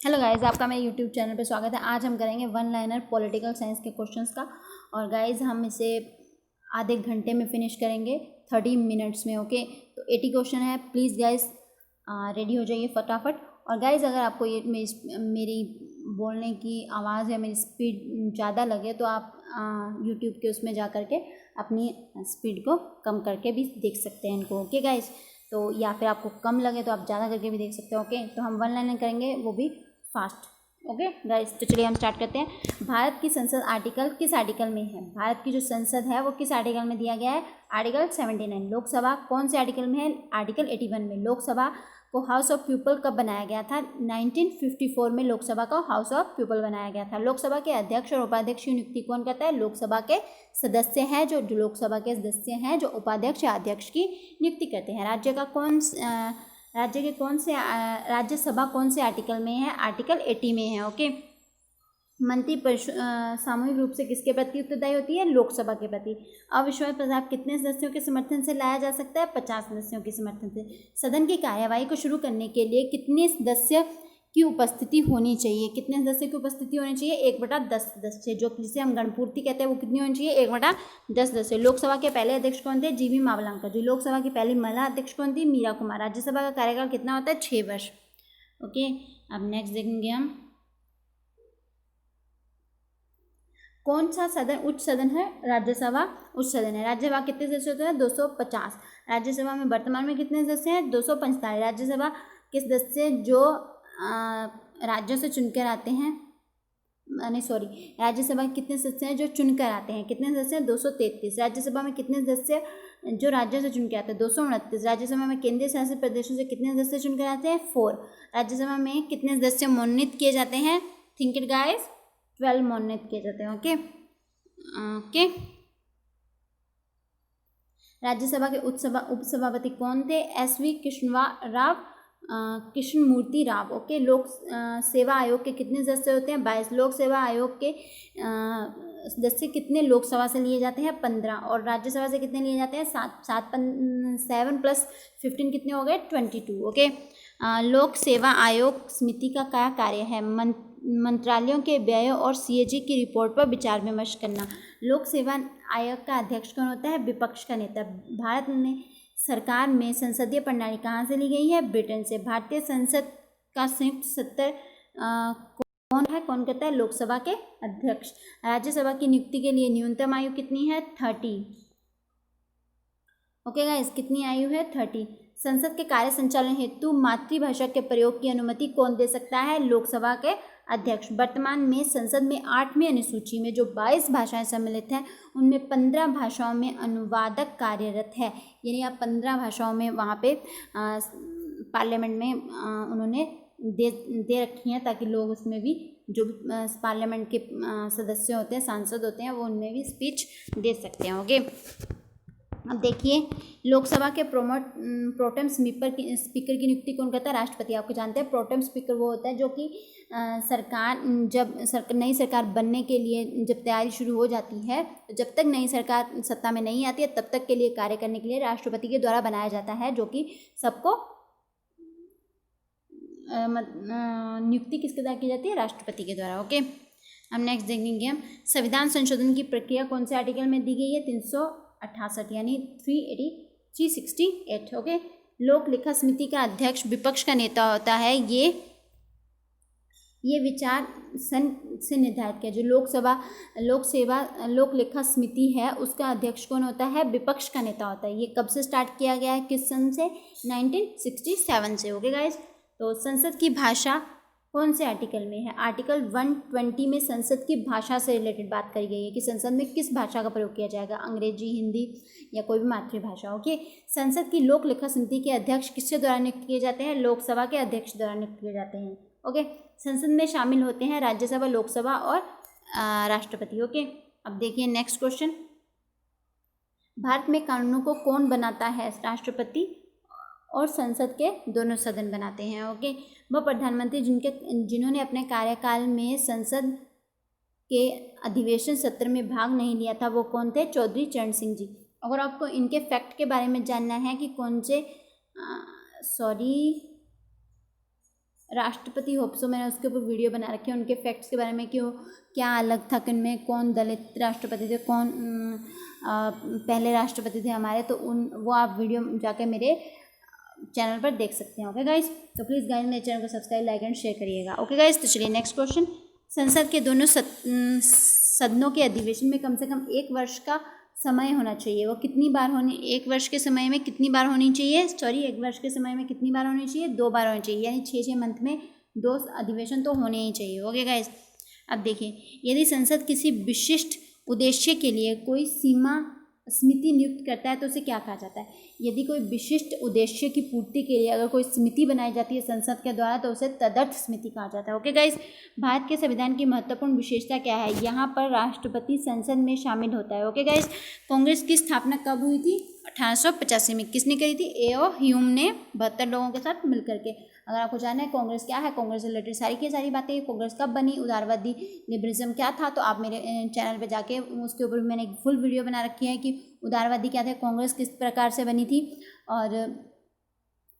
Hello guys, आपका मेरे YouTube channel पे स्वागत है। आज हम करेंगे वन लाइनर पॉलिटिकल साइंस के क्वेश्चंस का। और गाइस हम इसे आधे घंटे में फिनिश करेंगे 30 मिनट्स में। ओके, तो 80 क्वेश्चन है। प्लीज़ गाइस रेडी हो जाइए फटाफट। और गाइस अगर आपको ये मेरी बोलने की आवाज़ या मेरी स्पीड ज़्यादा लगे तो आप यूट्यूब के उसमें जा करके अपनी स्पीड को कम करके भी देख सकते हैं इनको। ओके गाइस, तो या फिर आपको कम लगे तो आप ज़्यादा करके भी देख सकते हो। ओके, तो हम वन लाइनर करेंगे, वो भी फास्ट। ओके गाइस, तो चलिए हम स्टार्ट करते हैं। भारत की संसद आर्टिकल किस आर्टिकल में है? भारत की जो संसद है वो किस आर्टिकल में दिया गया है? आर्टिकल 79। लोकसभा कौन से आर्टिकल में है? आर्टिकल 81 में। लोकसभा को हाउस ऑफ पीपल कब बनाया गया था? 1954 में लोकसभा को हाउस ऑफ पीपल बनाया गया था। लोकसभा के अध्यक्ष और उपाध्यक्ष की नियुक्ति कौन करता है? लोकसभा के सदस्य हैं, जो लोकसभा के सदस्य हैं जो उपाध्यक्ष या अध्यक्ष की नियुक्ति करते हैं। राज्यसभा कौन से आर्टिकल में है? आर्टिकल 80 में है। ओके, मंत्री सामूहिक रूप से किसके प्रति उत्तरदायी होती है? लोकसभा के प्रति। अविश्वास प्रस्ताव कितने सदस्यों के समर्थन से लाया जा सकता है? 50 सदस्यों के समर्थन से। सदन की कार्यवाही को शुरू करने के लिए कितने सदस्य की उपस्थिति होनी चाहिए? कितने सदस्य की उपस्थिति होनी चाहिए? 1/10 सदस्य, जो जिसे हम गणपूर्ति कहते हैं, वो कितनी होनी चाहिए? 1/10 सदस्य। लोकसभा के पहले अध्यक्ष कौन थे? जीवी मावलंकर। जो लोकसभा की पहली महिला अध्यक्ष कौन थी? मीरा कुमार। राज्यसभा का कार्यकाल कितना होता है? 6 वर्ष। ओके, अब नेक्स्ट देखेंगे हम कौन सा सदन उच्च सदन है? राज्यसभा उच्च सदन है। राज्यसभा कितने सदस्य होते हैं? 250। राज्यसभा में वर्तमान में कितने सदस्य हैं? 245। राज्यसभा के सदस्य जो राज्यों से चुनकर आते हैं, नहीं सॉरी, राज्यसभा के कितने सदस्य हैं जो चुनकर आते हैं? कितने सदस्य हैं? 233। राज्यसभा में कितने सदस्य जो राज्यों से चुनकर आते हैं? 229। राज्यसभा में केंद्रीय शासित प्रदेशों से कितने सदस्य चुनकर आते हैं? 4। राज्यसभा में कितने सदस्य मनोनीत किए जाते हैं? थिंक इट गाइस, 12 मनोनीत किए जाते हैं। ओके ओके, राज्यसभा के उपसभापति कौन थे? SV कृष्णमूर्ति राव। ओके, लोक सेवा आयोग के कितने सदस्य होते हैं? 22। लोक सेवा आयोग के सदस्य कितने लोकसभा से लिए जाते हैं? 15। और राज्यसभा से कितने लिए जाते हैं? 7 + 15 कितने हो गए? 22। ओके, लोक सेवा आयोग समिति का क्या कार्य है? मंत्रालयों के व्यय और CAG की रिपोर्ट पर विचार विमर्श करना। लोक सेवा आयोग का अध्यक्ष कौन होता है? विपक्ष का नेता। भारत में सरकार में संसदीय प्रणाली कहाँ से ली गई है? ब्रिटेन से। भारतीय संसद का संयुक्त सत्र कौन करता है? लोकसभा के अध्यक्ष। राज्यसभा की नियुक्ति के लिए न्यूनतम आयु कितनी है? 30। ओके गाइस, कितनी आयु है? 30। संसद के कार्य संचालन हेतु मातृभाषा के प्रयोग की अनुमति कौन दे सकता है? लोकसभा के अध्यक्ष। वर्तमान में संसद में 8वीं अनुसूची में जो 22 भाषाएं सम्मिलित हैं, उनमें 15 भाषाओं में अनुवादक कार्यरत है। यानी आप 15 भाषाओं में वहाँ पे पार्लियामेंट में उन्होंने दे रखी हैं, ताकि लोग उसमें भी जो पार्लियामेंट के सदस्य होते हैं, सांसद होते हैं, वो उनमें भी स्पीच दे सकते हैं। ओके, अब देखिए, लोकसभा के प्रोटेम स्पीकर की नियुक्ति कौन करता है? राष्ट्रपति। आपको जानते हैं प्रोटेम स्पीकर वो होता है जो कि नई सरकार बनने के लिए जब तैयारी शुरू हो जाती है, तो जब तक नई सरकार सत्ता में नहीं आती है तब तक के लिए कार्य करने के लिए राष्ट्रपति के द्वारा बनाया जाता है, जो कि सबको नियुक्ति किसके द्वारा की जाती है? राष्ट्रपति के द्वारा। ओके, अब नेक्स्ट देखेंगे हम संविधान संशोधन की प्रक्रिया कौन से आर्टिकल में दी गई है? 368 यानी 368। ओके, लोक लेखा समिति का अध्यक्ष विपक्ष का नेता होता है। ये विचार सन से निर्धारित किया। जो लोक लेखा समिति है, उसका अध्यक्ष कौन होता है? विपक्ष का नेता होता है। ये कब से स्टार्ट किया गया है? किस सन से? 1967 से। ओके गाइज, तो संसद की भाषा कौन से आर्टिकल में है? आर्टिकल 120 में संसद की भाषा से रिलेटेड बात करी गई है कि संसद में किस भाषा का प्रयोग किया जाएगा, अंग्रेजी, हिंदी या कोई भी मातृभाषा। ओके, संसद की लोक लेखा समिति के अध्यक्ष किसके द्वारा नियुक्त किए जाते हैं? लोकसभा के अध्यक्ष द्वारा नियुक्त किए जाते हैं। ओके, संसद में शामिल होते हैं राज्यसभा, लोकसभा और राष्ट्रपति। ओके, अब देखिए नेक्स्ट क्वेश्चन, भारत में कानूनों को कौन बनाता है? राष्ट्रपति और संसद के दोनों सदन बनाते हैं। ओके, वह प्रधानमंत्री जिन्होंने अपने कार्यकाल में संसद के अधिवेशन सत्र में भाग नहीं लिया था, वो कौन थे? चौधरी चरण सिंह जी। अगर आपको इनके फैक्ट के बारे में जानना है कि कौन से राष्ट्रपति होप्सो, मैंने उसके ऊपर वीडियो बना रखी है, उनके फैक्ट्स के बारे में कि वो क्या अलग था, किनमें कौन दलित राष्ट्रपति थे, कौन पहले राष्ट्रपति थे हमारे, तो वो आप वीडियो जाके मेरे चैनल पर देख सकते हैं। ओके गाइस, तो प्लीज़ गाइस मेरे चैनल को सब्सक्राइब, लाइक एंड शेयर करिएगा। ओके गाइस, तो चलिए नेक्स्ट क्वेश्चन। संसद के दोनों सदनों के अधिवेशन में कम से कम 1 वर्ष का समय होना चाहिए। वो कितनी बार होनी, 1 वर्ष के समय में कितनी बार होनी चाहिए, 1 वर्ष के समय में कितनी बार होनी चाहिए, 2 बार होनी चाहिए, यानी 6 मंथ में 2 अधिवेशन तो होने ही चाहिए। ओके गाइस, अब देखिए, यदि संसद किसी विशिष्ट उद्देश्य के लिए कोई समिति नियुक्त करता है तो उसे क्या कहा जाता है। यदि कोई विशिष्ट उद्देश्य की पूर्ति के लिए अगर कोई समिति बनाई जाती है संसद के द्वारा तो उसे तदर्थ समिति कहा जाता है। ओके गाइस, भारत के संविधान की महत्वपूर्ण विशेषता क्या है, यहाँ पर राष्ट्रपति संसद में शामिल होता है। ओके गाइस, कांग्रेस की स्थापना कब हुई थी, 1885 में। किसने करी थी, ए.ओ. ह्यूम ने 72 लोगों के साथ मिलकर के। अगर आपको जानना है कांग्रेस क्या है, कांग्रेस से रिलेटेड सारी की सारी बातें, कांग्रेस कब बनी, उदारवादी लिबरलिज्म क्या था, तो आप मेरे चैनल पे जाके उसके ऊपर मैंने एक फुल वीडियो बना रखी है कि उदारवादी क्या थे, कांग्रेस किस प्रकार से बनी थी और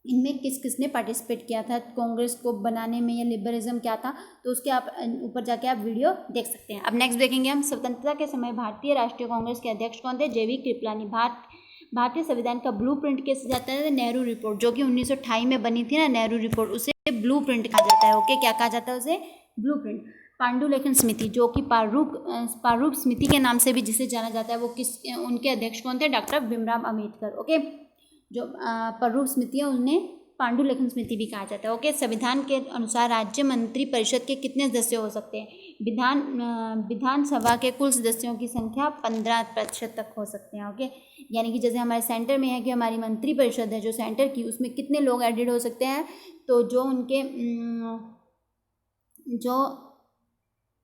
इनमें किस किसने पार्टिसिपेट किया था कांग्रेस को बनाने में, या लिबरलिज्म क्या था, तो उसके आप ऊपर जाके आप वीडियो देख सकते हैं। अब नेक्स्ट देखेंगे हम, स्वतंत्रता के समय भारतीय राष्ट्रीय कांग्रेस के अध्यक्ष कौन थे, जे.वी. कृपलानी। भारतीय संविधान का ब्लूप्रिंट कैसे जाता है, नेहरू रिपोर्ट, जो कि 1928 में बनी थी ना, नेहरू रिपोर्ट, उसे ब्लूप्रिंट कहा जाता है। ओके, क्या कहा जाता है उसे, ब्लूप्रिंट। पांडुलेखन समिति, जो कि प्रारूप समिति के नाम से भी जिसे जाना जाता है, वो उनके अध्यक्ष कौन थे, डॉक्टर भीमराव अम्बेडकर। ओके, जो प्रारूप समिति है उन्हें पांडुलेखन समिति भी कहा जाता है। ओके, संविधान के अनुसार राज्य मंत्री परिषद के कितने सदस्य हो सकते हैं, विधानसभा के कुल सदस्यों की संख्या 15% तक हो सकते हैं। ओके, यानी कि जैसे हमारे सेंटर में है कि हमारी मंत्री परिषद है जो सेंटर की, उसमें कितने लोग एडेड हो सकते हैं, तो जो उनके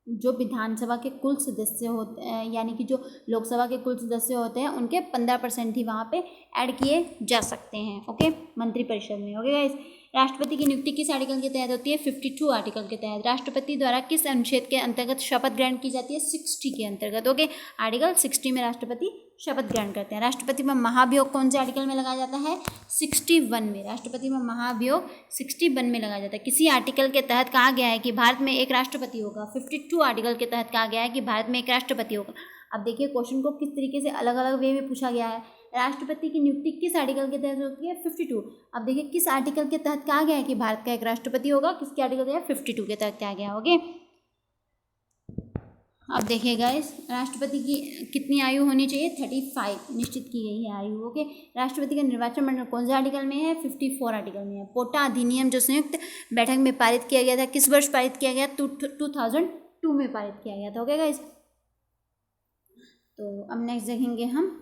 जो विधानसभा के कुल सदस्य होते हैं, यानी कि जो लोकसभा के कुल सदस्य होते हैं, उनके 15% ही वहाँ पे ऐड किए जा सकते हैं। ओके, मंत्रिपरिषद में। ओके गाइस, राष्ट्रपति की नियुक्ति किस आर्टिकल के तहत होती है, 52 आर्टिकल के तहत। राष्ट्रपति द्वारा किस अनुच्छेद के अंतर्गत शपथ ग्रहण की जाती है, 60 के अंतर्गत। ओके, आर्टिकल 60 में राष्ट्रपति शपथ ग्रहण करते हैं। राष्ट्रपति में महाभियोग कौन से आर्टिकल में लगाया जाता है, 61 में। राष्ट्रपति में महाभियोग 61 में लगाया जाता है। किसी आर्टिकल के तहत कहा गया है कि भारत में एक राष्ट्रपति होगा, 52 आर्टिकल के तहत कहा गया है कि भारत में एक राष्ट्रपति होगा। अब देखिए क्वेश्चन को किस तरीके से अलग अलग वे में पूछा गया है। राष्ट्रपति की नियुक्ति किस आर्टिकल के तहत होती है, 52। अब देखिए किस आर्टिकल के तहत कहा गया है कि भारत का एक राष्ट्रपति होगा, किसके आर्टिकल के तहत, 52 के तहत कहा गया। ओके, अब देखिए गाइस, राष्ट्रपति की कितनी आयु होनी चाहिए, 35 निश्चित की गई है आयु। ओके, राष्ट्रपति का निर्वाचन मंडल कौन से आर्टिकल में है, 54 आर्टिकल में है। पोटा अधिनियम जो संयुक्त बैठक में पारित किया गया था, किस वर्ष पारित किया गया, 2002 में पारित किया गया था। ओके गाइस, तो अब नेक्स्ट देखेंगे हम,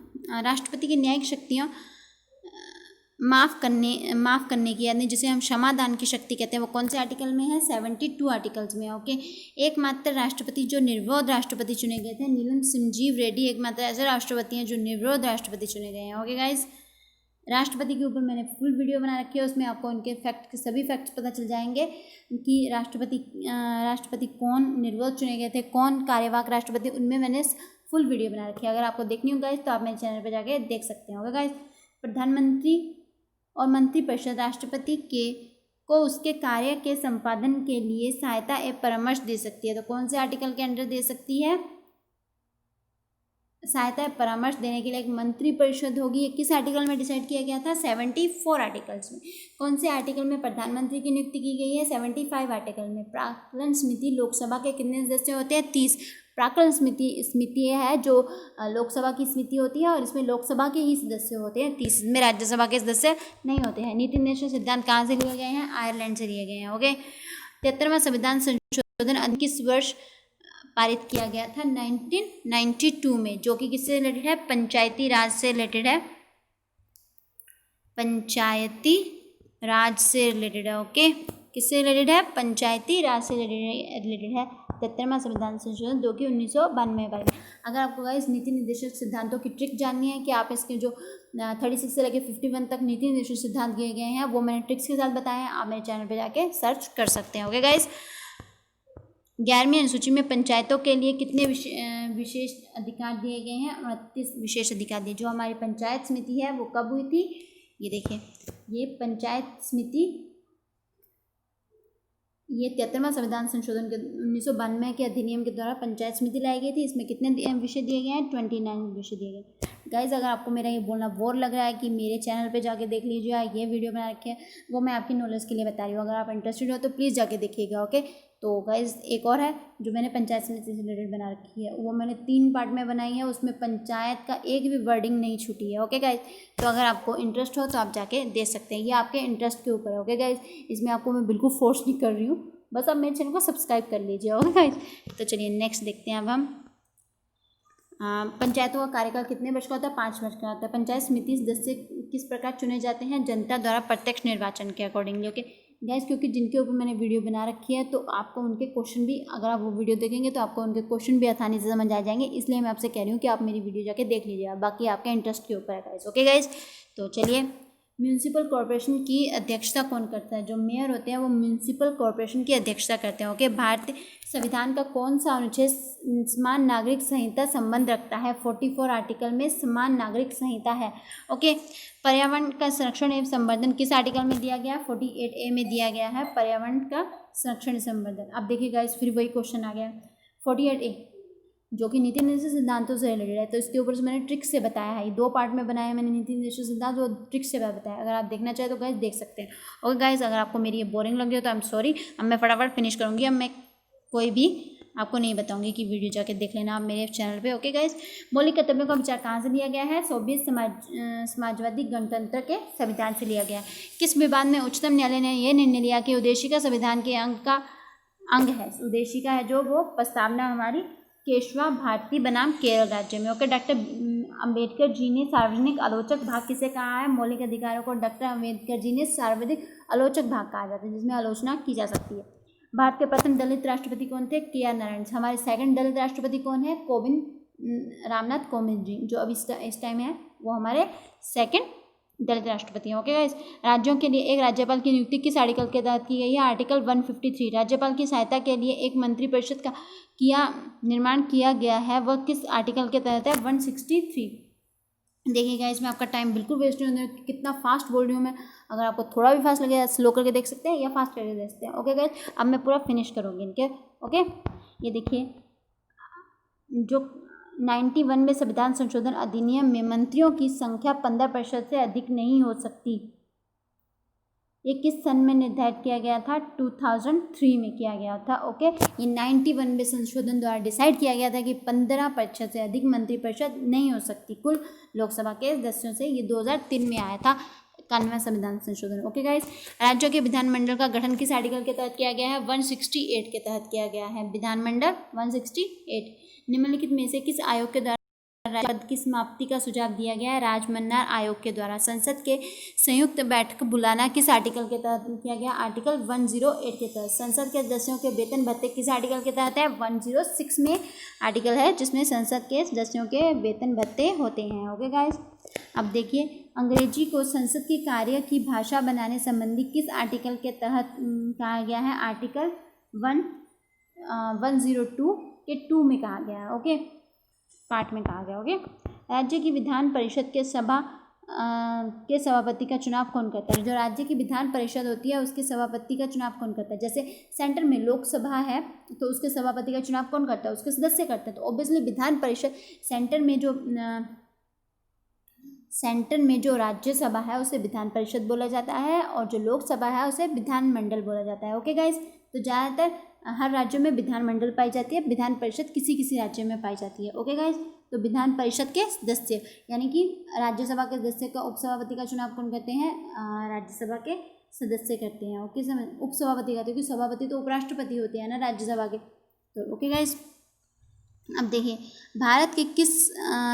राष्ट्रपति की न्यायिक शक्तियाँ माफ़ करने की, यानी जिसे हम क्षमादान की शक्ति कहते हैं, वो कौन से आर्टिकल में है, 72 आर्टिकल्स में। ओके, एकमात्र राष्ट्रपति जो निर्विरोध राष्ट्रपति चुने गए थे, नीलम संजीव रेड्डी एकमात्र ऐसे राष्ट्रपति हैं जो निर्विरोध राष्ट्रपति चुने गए हैं। ओके गाइज, राष्ट्रपति के ऊपर मैंने फुल वीडियो बना रखी है, उसमें आपको उनके सभी फैक्ट्स पता चल जाएंगे कि राष्ट्रपति कौन निर्विरोध चुने गए थे, कौन कार्यवाहक राष्ट्रपति, उनमें मैंने फुल वीडियो बना रखी है। अगर आपको देखनी हो गाइज तो आप मेरे चैनल पर जाके देख सकते हैं। ओके गाइज, प्रधानमंत्री और मंत्रिपरिषद राष्ट्रपति को उसके कार्य के संपादन के लिए सहायता एवं परामर्श दे सकती है, तो कौन से आर्टिकल के अंडर दे सकती है, सहायता एवं परामर्श देने के लिए एक मंत्रिपरिषद होगी। ये किस आर्टिकल में डिसाइड किया गया था, 74 आर्टिकल्स में। कौन से आर्टिकल में प्रधानमंत्री की नियुक्ति की गई है, 75 आर्टिकल में। प्राक्कलन समिति लोकसभा के कितने सदस्य होते हैं, 30। प्राक्कलन समिति है जो लोकसभा की समिति होती है और इसमें लोकसभा के ही सदस्य होते हैं, 30 में राज्यसभा के सदस्य नहीं होते हैं। नीति निर्देशक सिद्धांत कहाँ से लिए गए हैं, आयरलैंड से लिए गए हैं। ओके, 73वां संविधान संशोधन किस वर्ष पारित किया गया था, 1992 में, जो कि किससे रिलेटेड है, पंचायती राज से रिलेटेड है, पंचायती राज से रिलेटेड है। ओके, किससे रिलेटेड है, पंचायती राज से रिलेटेड है 73वां संविधान संशोधन, जो कि 1992 में पारित। अगर आपको गाइस नीति निर्देशक सिद्धांतों की ट्रिक जाननी है कि आप इसके जो 36 से लेकर 51 तक नीति निर्देशक सिद्धांत दिए गए हैं, वो मैंने ट्रिक्स के साथ बताए हैं, आप मेरे चैनल पे जाके सर्च कर सकते हैं। ओके गाइस, 11वीं अनुसूची में पंचायतों के लिए कितने विशेष अधिकार दिए गए हैं, 29 विशेष अधिकार दिए। जो हमारी पंचायत समिति है वो कब हुई थी, ये देखिए, ये पंचायत समिति ये 73वां संविधान संशोधन के 1992 के अधिनियम के द्वारा पंचायत समिति लाई गई थी। इसमें कितने विषय दिए गए हैं? 29 विषय दिए गए। गाइज अगर आपको मेरा ये बोलना बोर लग रहा है कि मेरे चैनल पे जाके देख लीजिए, ये वीडियो बना रखे हैं, वो मैं आपकी नॉलेज के लिए बता रही हूँ। अगर आप इंटरेस्टेड हो तो प्लीज़ जाके देखिएगा। ओके, तो गाइज एक और है जो मैंने पंचायत समिति से रिलेटेड बना रखी है, वो मैंने 3 पार्ट में बनाई है। उसमें पंचायत का एक भी वर्डिंग नहीं छूटी है। ओके गाइज, तो अगर आपको इंटरेस्ट हो तो आप जाके देख सकते हैं। ये आपके इंटरेस्ट के ऊपर है। ओके गाइज, इसमें आपको मैं बिल्कुल फोर्स नहीं कर रही हूँ, बस आप मेरे चैनल को सब्सक्राइब कर लीजिए। ओके गाइज, तो चलिए नेक्स्ट देखते हैं अब हम। पंचायतों का कार्यकाल कितने वर्ष का होता है? 5 वर्ष का होता है। पंचायत समिति सदस्य किस प्रकार चुने जाते हैं? जनता द्वारा प्रत्यक्ष निर्वाचन के अकॉर्डिंगली। ओके गाइस, क्योंकि जिनके ऊपर मैंने वीडियो बना रखी है तो आपको उनके क्वेश्चन भी, अगर आप वो वीडियो देखेंगे तो आपको उनके क्वेश्चन भी आसानी से समझ आ जाएंगे। इसलिए मैं आपसे कह रही हूँ कि आप मेरी वीडियो जाके देख लीजिएगा। बाकी आपके इंटरेस्ट के ऊपर है गाइस। ओके गाइस, तो चलिए, म्यूनसिपल कॉर्पोरेशन की अध्यक्षता कौन करता है? जो मेयर होते हैं वो म्यूनसिपल कॉर्पोरेशन की अध्यक्षता करते हैं। ओके, भारतीय संविधान का कौन सा अनुच्छेद समान नागरिक संहिता संबंध रखता है? 44 आर्टिकल में समान नागरिक संहिता है। ओके, पर्यावरण का संरक्षण एवं संवर्धन किस आर्टिकल में दिया गया? 48A में दिया गया है पर्यावरण का संरक्षण संवर्धन। अब देखिए गाइस, फिर वही क्वेश्चन आ गया 48A, जो कि नीति निर्देश सिद्धांतों से रिलेटेड है। तो इसके ऊपर से मैंने ट्रिक से बताया है, 2 पार्ट में बनाया है मैंने नीति निर्देश सिद्धांत, वो ट्रिक से बताया। अगर आप देखना चाहें तो गाइस देख सकते हैं। ओके गाइस, अगर आपको मेरी ये बोरिंग लग रही हो तो आई एम सॉरी। अब मैं फटाफट फिनिश करूँगी। अब मैं कोई भी आपको नहीं बताऊंगी कि वीडियो जाके देख लेना आप मेरे चैनल पे। ओके गाइस, मौलिक कर्तव्यों का विचार कहाँ से लिया गया है? सोवियत समाजवादी गणतंत्र के संविधान से लिया गया है। किस विवाद में उच्चतम न्यायालय ने यह निर्णय लिया कि उद्देशिका संविधान के अंग है? उद्देशिका है जो वो प्रस्तावना हमारी केशवा भारती बनाम केरल राज्य में। ओके, डॉक्टर अम्बेडकर जी ने सार्वजनिक आलोचक भाग किसे कहा है? मौलिक अधिकारों को डॉक्टर अम्बेडकर जी ने सार्वजनिक आलोचक भाग कहा जाता है, जिसमें आलोचना की जा सकती है। भारत के प्रथम दलित राष्ट्रपति कौन थे? KR नारायण। हमारे सेकंड दलित राष्ट्रपति कौन है? रामनाथ कोविंद जी, जो अब इस टाइम है वो हमारे सेकंड दलित राष्ट्रपति हैं। ओके गाइस, राज्यों के लिए एक राज्यपाल की नियुक्ति किस आर्टिकल के तहत की गई है? आर्टिकल 153। राज्यपाल की सहायता के लिए एक मंत्रिपरिषद का निर्माण किया गया है, वह किस आर्टिकल के तहत है? 163। देखिएगा, इसमें आपका टाइम बिल्कुल वेस्ट नहीं होना। कितना फास्ट बोल रही हूँ मैं, अगर आपको थोड़ा भी फास्ट लगे स्लो करके देख सकते हैं या फास्ट करके देख सकते हैं। ओके गाइस, अब मैं पूरा फिनिश करूँगी इनके। ओके, ये देखिए, जो 91 में संविधान संशोधन अधिनियम में मंत्रियों की संख्या 15% से अधिक नहीं हो सकती, ये किस सन में निर्धारित किया गया था? 2003 में किया गया था। ओके, ये 91 में संशोधन द्वारा डिसाइड किया गया था कि 15% से अधिक मंत्रिपरिषद नहीं हो सकती कुल लोकसभा के सदस्यों से। ये 2003 में आया था 91वां संविधान संशोधन। ओके गाइस, राज्यों के विधानमंडल का गठन किस आर्टिकल के तहत किया गया है? 168 के तहत किया गया है। विधानमंडल 168। निम्नलिखित में से किस आयोग के द्वारा पद की समाप्ति का सुझाव दिया गया है? राजमन्नार आयोग के द्वारा। संसद के संयुक्त बैठक बुलाना किस आर्टिकल के तहत किया गया? आर्टिकल 108 के तहत। संसद के सदस्यों के वेतन भत्ते किस आर्टिकल के तहत है? 106 में आर्टिकल है जिसमें संसद के सदस्यों के वेतन भत्ते होते हैं। ओके गाइस, अब देखिए, अंग्रेजी को संसद की कार्य की भाषा बनाने संबंधी किस आर्टिकल के तहत कहा गया है? आर्टिकल 102 के 2 में कहा गया है। ओके, पार्ट में कहा गया। ओके, राज्य की विधान परिषद के सभापति का चुनाव कौन करता है? जो राज्य की विधान परिषद होती है उसके सभापति का चुनाव कौन करता है? जैसे सेंटर में लोकसभा है तो उसके सभापति का चुनाव कौन करता है? उसके सदस्य करते हैं। तो ऑब्वियसली विधान परिषद सेंटर में जो राज्यसभा है उसे विधान परिषद बोला जाता है, और जो लोकसभा है उसे विधानमंडल बोला जाता है। ओके गाइस, तो ज़्यादातर हर राज्यों में विधानमंडल पाई जाती है, विधान परिषद किसी किसी राज्य में पाई जाती है। ओके गाइस, तो विधान परिषद के सदस्य यानी कि राज्यसभा के सदस्य का उपसभापति का चुनाव कौन करते हैं? राज्यसभा के सदस्य करते हैं। ओके, उपसभापति का, क्योंकि सभापति तो उपराष्ट्रपति होते हैं ना राज्यसभा के। तो ओके गाइस, अब देखिए, भारत के किस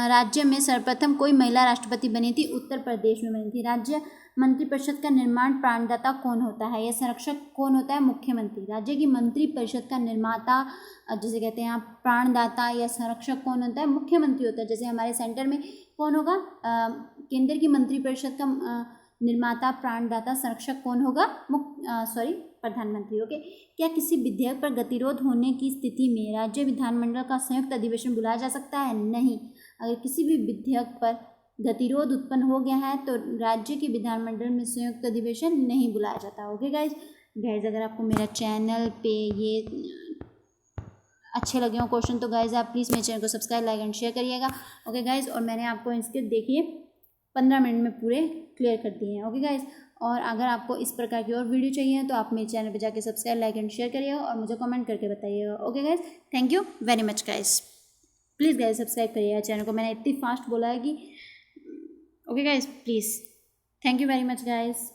राज्य में सर्वप्रथम कोई महिला राष्ट्रपति बनी थी? उत्तर प्रदेश में बनी थी। राज्य मंत्रिपरिषद का निर्माण प्राणदाता कौन होता है? या संरक्षक कौन होता है? मुख्यमंत्री। राज्य की मंत्रिपरिषद का निर्माता जिसे कहते हैं आप प्राणदाता या संरक्षक कौन होता है? मुख्यमंत्री होता है। जैसे हमारे सेंटर में कौन होगा? केंद्र की मंत्रिपरिषद का निर्माता, प्राणदाता, संरक्षक कौन होगा? प्रधानमंत्री। ओके, क्या किसी विधेयक पर गतिरोध होने की स्थिति में राज्य विधानमंडल का संयुक्त अधिवेशन बुलाया जा सकता है? नहीं। अगर किसी भी विधेयक पर गतिरोध उत्पन्न हो गया है तो राज्य के विधानमंडल में संयुक्त अधिवेशन नहीं बुलाया जाता। ओके गाइज, गाइज अगर आपको मेरा चैनल पे ये अच्छे लगे हो क्वेश्चन तो गाइज आप प्लीज़ मेरे चैनल को सब्सक्राइब, लाइक एंड शेयर करिएगा। ओके गाइज, और मैंने आपको इसके देखिए 15 मिनट में पूरे क्लियर कर दिए हैं। ओके गाइज, और अगर आपको इस प्रकार की और वीडियो चाहिए तो आप मेरे चैनल पे जाके सब्सक्राइब, लाइक एंड शेयर करिएगा और मुझे कमेंट करके बताइएगा। Okay guys, thank you very much guys. Please guys subscribe करिएगा चैनल को, मैंने इतनी फास्ट बोला है कि okay guys please, thank you very much guys.